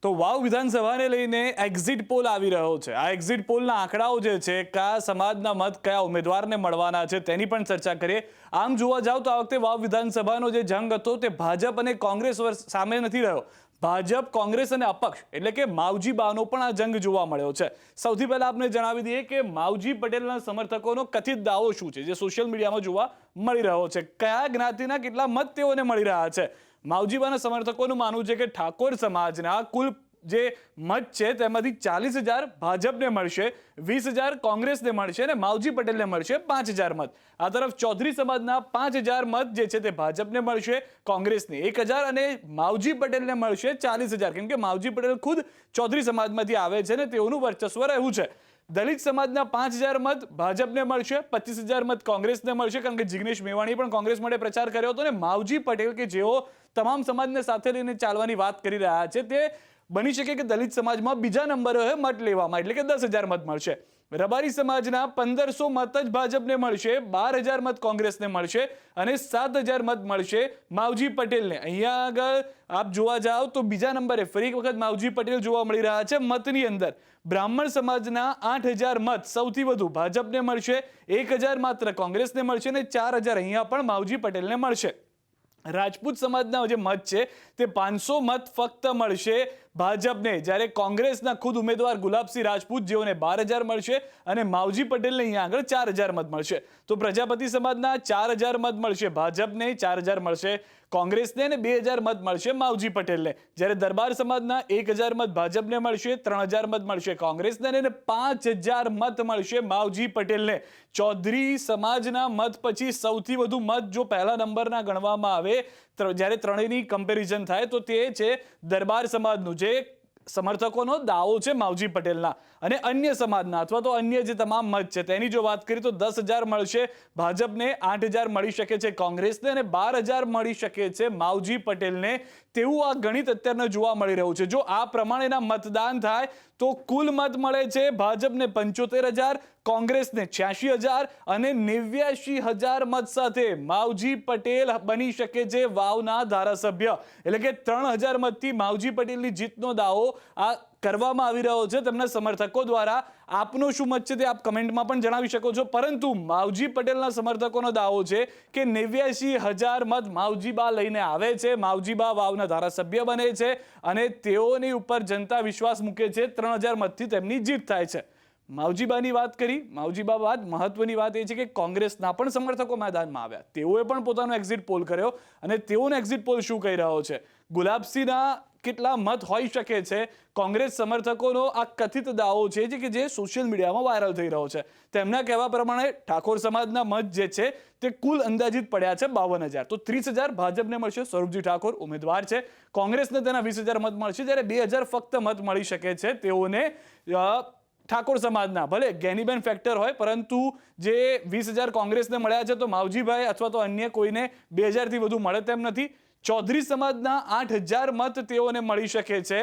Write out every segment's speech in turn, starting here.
તો વાવ વિધાનસભાને લઈને exit poll આવી રહ્યો છે। આ એક્ઝિટ પોલના આંકડાઓ જે છે, કયા સમાજના મત કયા ઉમેદવારને મળવાના છે તેની પણ ચર્ચા કરીએ। આમ જોવા જાવ તો આ વખતે વાવ વિધાનસભાનો જે જંગ હતો તે ભાજપ અને કોંગ્રેસ સામે નથી રહ્યો। ભાજપ, કોંગ્રેસ અને અપક્ષ એટલે કે માવજી બાનો પણ આ જંગ જોવા મળ્યો છે। સૌથી પહેલા આપણે જણાવી દઈએ કે માવજી પટેલના સમર્થકોનો કથિત દાવો શું છે, જે સોશિયલ મીડિયામાં જોવા મળી રહ્યો છે। કયા જ્ઞાતિના કેટલા મત તેઓને મળી રહ્યા છે? માવજીબાના સમર્થકોનું માનવું છે કે ઠાકોર સમાજના કુલ જે મત છે તેમાંથી 40,000 ભાજપને મળશે, 20,000 કોંગ્રેસને મળશે અને માવજી પટેલને મળશે 5,000 મત। આ તરફ ચૌધરી સમાજના 5,000 મત જે છે તે ભાજપને મળશે, કોંગ્રેસને 1,000 અને માવજી પટેલને મળશે 40,000, કેમ કે માવજી પટેલ ખુદ ચૌધરી સમાજમાંથી આવે છે અને તેઓનું વર્ચસ્વ રહ્યું છે। દલિત સમાજના 5,000 મત ભાજપને મળશે, 25,000 મત કોંગ્રેસને મળશે, કારણ કે જિગ્નેશ મેવાણીએ પણ કોંગ્રેસ માટે પ્રચાર કર્યો હતો અને માવજી પટેલ કે જેઓ તમામ સમાજને સાથે લઈને ચાલવાની વાત કરી રહ્યા છે, તે બની શકે કે દલિત સમાજમાં બીજા નંબરે મત લેવામાં, એટલે કે 10,000 મત મળશે। રબારી સમાજના 1,500 મત જ ભાજપને મળશે, 12,000 મત કોંગ્રેસને મળશે અને 7,000 મત મળશે માવજી પટેલને। અહીંયા આગળ આપ જોવા જાઓ તો બીજા નંબરે ફરી એક વખત માવજી પટેલ જોવા મળી રહ્યા છે મતની અંદર। બ્રાહ્મણ સમાજના 8,000 મત સૌથી વધુ ભાજપને મળશે, 1,000 માત્ર કોંગ્રેસને મળશે અને 4,000 અહીંયા પણ માવજી પટેલને મળશે। રાજપૂત સમાજના જે મત છે તે 500 મત ફક્ત મળશે ભાજપને, જ્યારે કોંગ્રેસના ખુદ ઉમેદવાર ગુલાબસિંહ રાજપૂત જેઓને 12,000 મળશે અને માવજી પટેલને અહીંયા આગળ 4,000 મત મળશે। તો પ્રજાપતિ સમાજના 4,000 મત મળશે ભાજપને, 4,000 મળશે કોંગ્રેસને અને 2,000 મત મળશે માવજી પટેલને, જ્યારે દરબાર સમાજના 1,000 મત ભાજપને મળશે, 3,000 મત મળશે કોંગ્રેસને અને 5,000 મત મળશે માવજી પટેલને। ચૌધરી સમાજના મત પછી સૌથી વધુ મત જો પહેલા નંબરના ગણવામાં આવે, જ્યારે ત્રણેયની કમ્પેરિઝન થાય તો તે છે દરબાર સમાજનું, જે સમર્થકોનો દાવો છે માવજી પટેલના, અને અન્ય સમાજના અથવા તો અન્ય જે તમામ મત છે તેની જો વાત કરીએ તો 10,000 મળશે ભાજપને, 8,000 મળી શકે છે કોંગ્રેસને અને 12,000 મળી શકે છે માવજી પટેલને। તેવું આ ગણિત અત્યારે જોવા મળી રહ્યું છે। જો આ પ્રમાણેના મતદાન થાય તો કુલ મત મળે છે ભાજપને 75,000, કોંગ્રેસને 86,000 અને 89,000 મત સાથે માવજી પટેલ બની શકે છે વાવના ધારાસભ્ય, એટલે કે 3,000 મતથી માવજી પટેલની જીતનો દાવો આ કરવામાં આવી રહ્યો છે તેમના સમર્થકો દ્વારા। આપનો શું મત છે તે આપ કમેન્ટમાં પણ જણાવી શકો છો, પરંતુ માવજી પટેલના સમર્થકોનો દાવો છે કે 89,000 મત માવજીબા લઈને આવે છે, માવજીબા વાવના ધારાસભ્ય બને છે અને તેઓની ઉપર જનતા વિશ્વાસ મૂકે છે, 3,000 મતથી તેમની જીત થાય છે। માવજીબાની વાત કરી, માવજીબા બાદ મહત્વની વાત એ છે કે કોંગ્રેસના પણ સમર્થકો મેદાનમાં આવ્યા, તેઓએ પણ પોતાનો એક્ઝિટ પોલ કર્યો અને તેઓનો એક્ઝિટ પોલ શું કહી રહ્યો છે, ગુલાબસિંહના કેટલા મત હોઈ શકે છે, કોંગ્રેસ સમર્થકોનો આ કથિત દાવો છે કે જે સોશિયલ મીડિયામાં વાયરલ થઈ રહ્યો છે। તેમના કહેવા પ્રમાણે ઠાકોર સમાજના મત જે છે તે કુલ અંદાજિત પડ્યા છે 52,000, તો 30,000 ભાજપને મળશે, સ્વરૂપજી ઠાકોર ઉમેદવાર છે, કોંગ્રેસને તેના 20,000 મત મળશે, જ્યારે 2,000 ફક્ત મત મળી શકે છે તેઓને ઠાકોર સમાજના। ભલે ગેનીબેન ફેક્ટર હોય, પરંતુ જે 20,000 કોંગ્રેસને મળ્યા છે તો માવજીભાઈ અથવા તો અન્ય કોઈને 2,000થી વધુ મળે તેમ નથી। ચૌધરી સમાજના 8,000 મત તેઓને મળી શકે છે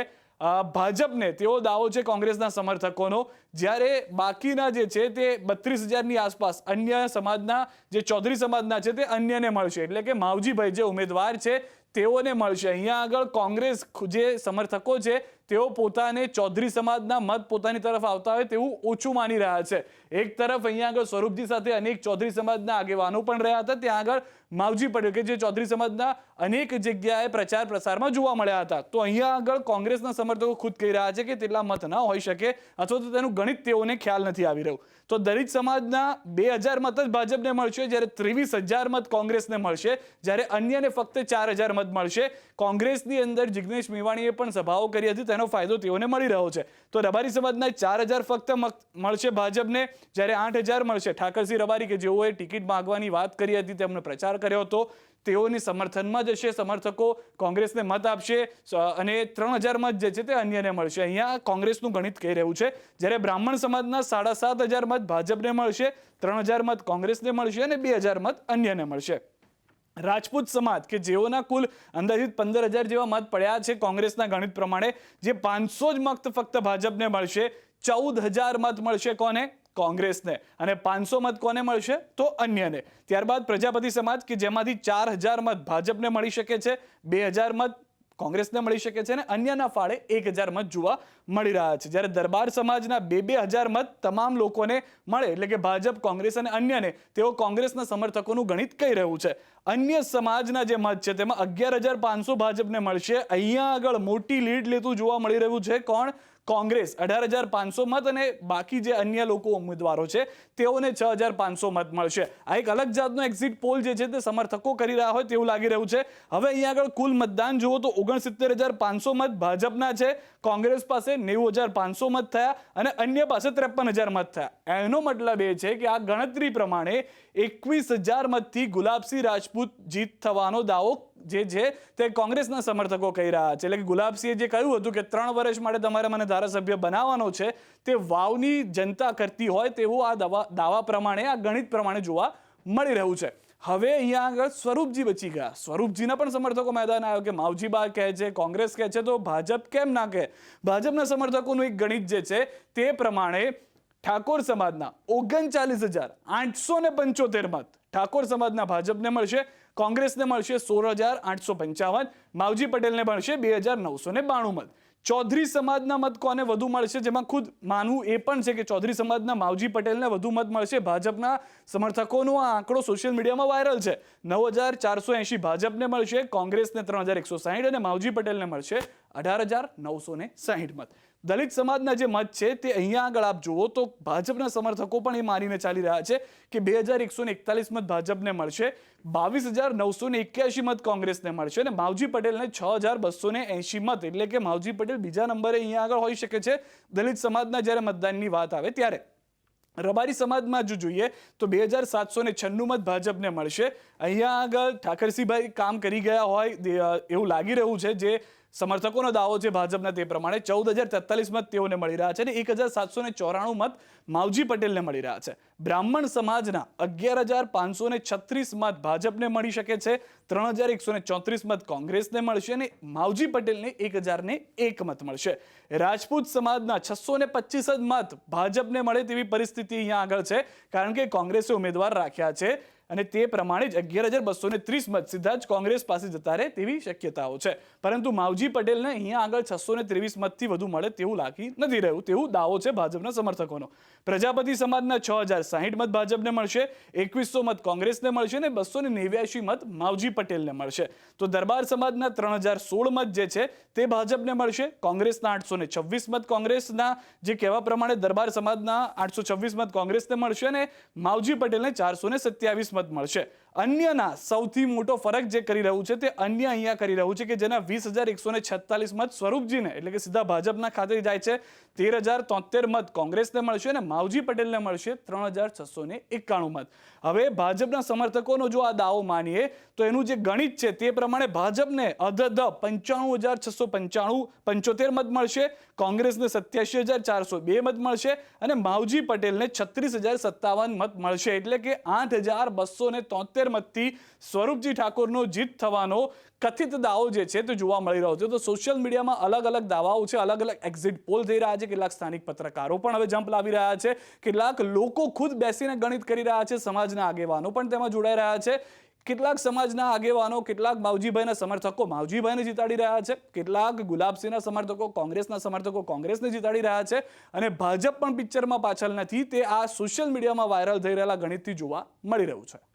ભાજપને, તેવો દાવો છે કોંગ્રેસના સમર્થકોનો, જ્યારે બાકીના જે છે તે 32,000ની આસપાસ અન્ય સમાજના, જે ચૌધરી સમાજના છે તે અન્યને મળશે, એટલે કે માવજીભાઈ જે ઉમેદવાર છે તેઓને મળશે। અહીંયા આગળ કોંગ્રેસ જે સમર્થકો છે તેઓ પોતાને ચૌધરી સમાજના મત પોતાની તરફ આવતા હોય તેવું ઓછું માની રહ્યા છે। એક તરફ અહીંયા આગળ સ્વરૂપજી સાથે અનેક ચૌધરી સમાજના આગેવાનો પણ રહ્યા હતા, ત્યાં આગળ માવજી પટેલ કે જે ચૌધરી સમાજના અનેક જગ્યાએ પ્રચાર પ્રસારમાં જોવા મળ્યા હતા, તો અહીંયા આગળ કોંગ્રેસના સમર્થકો ખુદ કહી રહ્યા છે કે તેટલા મત ન હોઈ શકે અથવા તો તેનું ગણિત તેઓને ખ્યાલ નથી આવી રહ્યું। તો દલિત સમાજના 2,000 મત જ ભાજપને મળશે, જ્યારે 23,000 મત કોંગ્રેસને મળશે, જ્યારે અન્યને ફક્ત 4,000 મત મળશે। કોંગ્રેસની અંદર જિગ્નેશ મેવાણીએ પણ સભાઓ કરી હતી, તેનો ફાયદો તેઓને મળી રહ્યો છે। તો રબારી સમાજના 4,000 ફક્ત મળશે ભાજપને, જ્યારે 8,000 મળશે ઠાકરસિંહ રબારી કે જેઓએ ટિકિટ માંગવાની વાત કરી હતી, તેમણે પ્રચાર કર્યો હતો, તેઓની સમર્થનમાં જશે સમર્થકો, કોંગ્રેસને મત આપશે અને 3,000 મત જે છે તે અન્યને મળશે। અહીંયા કોંગ્રેસનું ગણિત કહી રહ્યું છે, જ્યારે બ્રાહ્મણ સમાજના 7,500 મત ભાજપને મળશે, 3,000 મત કોંગ્રેસને મળશે અને 2,000 મત અન્યને મળશે। રાજપૂત સમાજ કે જેઓના કુલ અંદાજિત 15,000 જેવા મત પડ્યા છે કોંગ્રેસના ગણિત પ્રમાણે, જે 500 જ મત ફક્ત ભાજપને મળશે, 14,000 મત મળશે કોને, કોંગ્રેસને, અને 500 મત કોને મળશે તો અન્યને। ત્યારબાદ પ્રજાપતિ સમાજ કે જેમાંથી 4,000 મત ભાજપને મળી શકે છે, 2,000 મત કોંગ્રેસને મળી શકે છે અને અન્યના ફાળે 1000 મત જોવા મળી રહ્યા છે. જ્યારે દરબાર સમાજના 2,000 મત તમામ લોકોને મળે, એટલે કે ભાજપ, કોંગ્રેસ અને અન્યને, તેઓ કોંગ્રેસના સમર્થકોનું ગણિત કહી રહ્યું છે. અન્ય સમાજના જે મત છે તેમાં 11,500 ભાજપને મળશે. અહીંયા આગળ મોટી લીડ લેતું જોવા મળી રહ્યું છે કોણ? કોંગ્રેસ 18,500 મત, અને બાકી જે અન્ય લોકો ઉમેદવારો છે તેઓને 6,500 મત મળશે. આ એક અલગ જાતનો એક્ઝિટ પોલ જે છે તે સમર્થકો કરી રહ્યા હોય તેવું લાગી રહ્યું છે. હવે અહીંયા આગળ કુલ મતદાન જુઓ તો 69,500 મત ભાજપના છે, કોંગ્રેસ પાસે 90,500 મત થયા અને અન્ય પાસે 53,000 મત થયા. એનો મતલબ એ છે કે આ ગણતરી પ્રમાણે 21,000 મતથી ગુલાબસિંહ રાજપૂત જીત થવાનો દાવો જે છે તે કોંગ્રેસના સમર્થકો કહી રહ્યા છે. એટલે કે ગુલાબસિંહે જે કહ્યું હતું કે 3 વર્ષ માટે તમારે મને ધારાસભ્ય બનાવવાનો છે, તે વાવની જનતા કરતી હોય તેવું આ દાવા પ્રમાણે, આ ગણિત પ્રમાણે જોવા મળી રહ્યું છે. હવે અહીંયા આગળ સ્વરૂપજી બચી ગયા. સ્વરૂપજીના પણ સમર્થકો મેદાન આવ્યો કે માવજી બા કહે છે, કોંગ્રેસ કહે છે, તો ભાજપ કેમ ના કહે? ભાજપના સમર્થકોનું એક ગણિત જે છે તે પ્રમાણે ઠાકોર સમાજના 39,875 મત ઠાકોર સમાજના ભાજપને મળશે, કોંગ્રેસને મળશે 16,855, માવજી પટેલને મળશે 2,992 મત. ચૌધરી સમાજના મત કોને વધુ મળશે? જેમાં ખુદ માનવું એ પણ છે કે ચૌધરી સમાજના માવજી પટેલને વધુ મત મળશે. ભાજપના સમર્થકોનો આ આંકડો સોશિયલ મીડિયામાં વાયરલ છે. 9,480 ભાજપને મળશે, કોંગ્રેસને 3,160 અને માવજી પટેલને મળશે 18,960 મત. દલિત સમાજના જે મત છે તે અહીંયા આગળ આપ જુઓ તો ભાજપના સમર્થકો પણ એ માનીને ચાલી રહ્યા છે કે 2,141 મત ભાજપને મળશે, 22,981 મત કોંગ્રેસને મળશે અને માવજી પટેલને 6,280 મત. એટલે કે માવજી પટેલ બીજા નંબરે અહીંયા આગળ હોઈ શકે છે દલિત સમાજના જ્યારે મતદાનની વાત આવે ત્યારે. રબારી સમાજમાં જો જોઈએ તો 2,796 મત ભાજપને મળશે. અહીંયા આગળ ઠાકરસિંહભાઈ કામ કરી ગયા હોય એવું લાગી રહ્યું છે. જે સમર્થકોનો દાવો છે ભાજપના તે પ્રમાણે 14,043 મત તેઓને મળી રહ્યા છે અને 1,794 મત માવજી પટેલને મળી રહ્યા છે. બ્રાહ્મણ સમાજના 11,536 મત ભાજપને મળી શકે છે, 3,134 મત કોંગ્રેસને મળશે અને માવજી પટેલને 1,001 મત મળશે. રાજપૂત સમાજના 625 મત ભાજપને મળે તેવી પરિસ્થિતિ અહીંયા આગળ છે, કારણ કે કોંગ્રેસે ઉમેદવાર રાખ્યા છે અને તે પ્રમાણે જ 11,230 મત સીધા જ કોંગ્રેસ પાસે જતા રહે તેવી શક્યતાઓ છે. પરંતુ માવજી પટેલને અહીંયા આગળ 623 મતથી વધુ મળે તેવું લાગી નથી રહ્યું તેવું દાવો છે ભાજપના સમર્થકોનો. પ્રજાપતિ સમાજના 6,060 મત ભાજપને મળશે, 2,100 મત કોંગ્રેસને મળશે અને 289 મત માવજી પટેલને મળશે. તો દરબાર સમાજના 3,016 મત જે છે તે ભાજપને મળશે, કોંગ્રેસના 826 મત, કોંગ્રેસના જે કહેવા પ્રમાણે દરબાર સમાજના 826 મત કોંગ્રેસને મળશે અને માવજી પટેલને 427 મત મળશે. અન્યના સૌથી મોટો ફરક જે કરી રહ્યું છે તે અન્ય અહીંયા કરી રહ્યું છે કે જેના 20,146 મત સ્વરૂપજીને એટલે કે સીધા ભાજપના ખાતે જાય છે, 13,073 મત કોંગ્રેસને મળશે અને માવજી પટેલને મળશે 3,691 મત. હવે ભાજપના સમર્થકોનો જો આ દાવો માનીએ તો એનું જે ગણિત છે તે પ્રમાણે ભાજપને 95,675 મત મળશે, કોંગ્રેસને 87,402 મત મળશે અને માવજી પટેલને 36,057 મત મળશે. એટલે કે 8,273 મતથી સ્વરૂપજી ઠાકોરનો જીત થવાનો કથિત દાવો જે છે તે જોવા મળી રહ્યો છે. તો સોશિયલ મીડિયામાં અલગ અલગ દાવાઓ છે, અલગ અલગ એક્ઝિટ પોલ થઈ રહ્યા છે. કેટલાક સ્થાનિક પત્રકારો પણ હવે જંપ લાવી રહ્યા છે, કેટલાક લોકો ખુદ બેસીને ગણિત કરી રહ્યા છે, સમાજના આગેવાનો પણ તેમાં જોડાઈ રહ્યા છે. કેટલાક સમાજના આગેવાનો, કેટલાક માવજીભાઈના સમર્થકો માવજીભાઈને જીતાડી રહ્યા છે, કેટલાક ગુલાબસિંહના સમર્થકો, કોંગ્રેસના સમર્થકો કોંગ્રેસને જીતાડી રહ્યા છે અને ભાજપ પણ પિક્ચરમાં પાછળ નથી. તે આ સોશિયલ મીડિયામાં વાયરલ થઈ રહેલા ગણિતથી જોવા મળી રહ્યું છે.